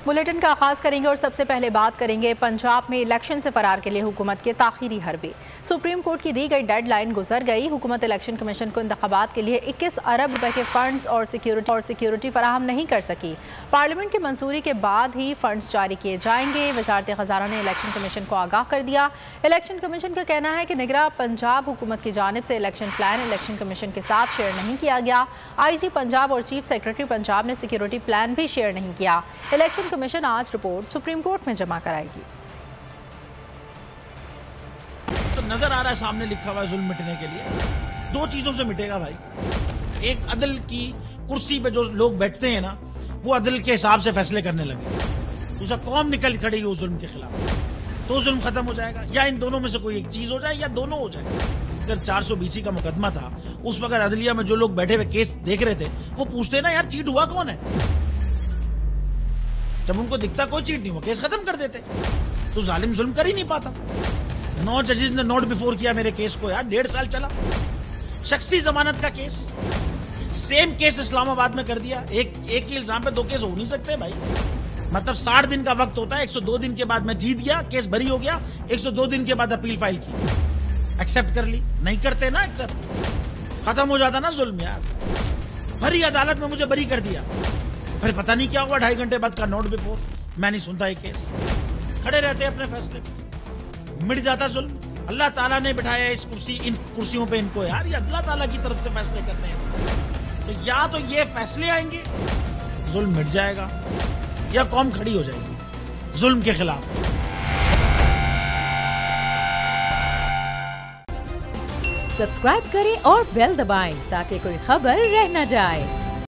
Bulletin का आगाज करेंगे और सबसे पहले बात करेंगे पंजाब में इलेक्शन से फरार के लिए हुकूमत के ताखीरी हरबे। सुप्रीम कोर्ट की दी गई डेडलाइन गुजर गई। हुकूमत इलेक्शन कमीशन को इंतखाबात के लिए 21 अरब रुपए के फंड्स और सिक्योरिटी फराहम नहीं कर सकी। पार्लियामेंट की मंजूरी के बाद ही फंड्स जारी किए जाएंगे। वजारत खजाना ने इलेक्शन कमीशन को आगाह कर दिया। इलेक्शन कमीशन का कहना है कि निगरां पंजाब हुकूमत की जानिब से इलेक्शन प्लान इलेक्शन कमीशन के साथ शेयर नहीं किया गया। IG पंजाब और चीफ सेक्रेटरी पंजाब ने सिक्योरिटी प्लान भी शेयर नहीं किया। इलेक्शन कमीशन आज रिपोर्ट सुप्रीम कोर्ट में जमा कराएगी। तो नजर आ रहा है सामने लिखा हुआ है जुल्म मिटने के लिए दो चीजों से मिटेगा भाई। एक अदल की कुर्सी पे जो लोग बैठते हैं ना, वो अदल के हिसाब से फैसले करने लगे। दूसरा कौम निकल खड़ी उस जुल्म के खिलाफ, तो जुल्म खत्म हो जाएगा। या इन दोनों में से कोई एक चीज हो जाए या दोनों हो जाए। अगर 420 का मुकदमा था, उस वक्त अदलिया में जो लोग बैठे हुए केस देख रहे थे वो पूछते ना, यार चीट हुआ कौन है। जब उनको दिखता कोई चीट नहीं हुआ, केस खत्म कर देते। तो जालिम जुल्म कर ही नहीं पाता। 9 जजेस ने नोट बिफोर किया मेरे केस को, यार 1.5 साल चला। शख्सी जमानत का केस, सेम केस इस्लामाबाद में कर दिया। एक ही इल्जाम पे 2 केस हो नहीं सकते भाई। मतलब 60 दिन का वक्त होता है। 102 दिन के बाद मैं जीत गया, केस बरी हो गया। 102 दिन के बाद अपील फाइल की, एक्सेप्ट कर ली। नहीं करते ना एक्सेप्ट, खत्म हो जाता ना जुल्म यार। भरी अदालत में मुझे बरी कर दिया, फिर पता नहीं क्या हुआ 2.5 घंटे बाद का नोट बिफोर। मैं नहीं सुनता ये केस, खड़े रहते अपने फैसले पे, मिट जाता जुल्म। अल्लाह ताला ने बिठाया इन कुर्सियों पे इनको यार, ये अल्लाह ताला की तरफ से फैसले करने हैं। तो या तो ये फैसले आएंगे, जुल्म मिट जाएगा, या कौम खड़ी हो जाएगी जुल्म के खिलाफ। सब्सक्राइब करें और बेल दबाएं ताकि कोई खबर रह न जाए।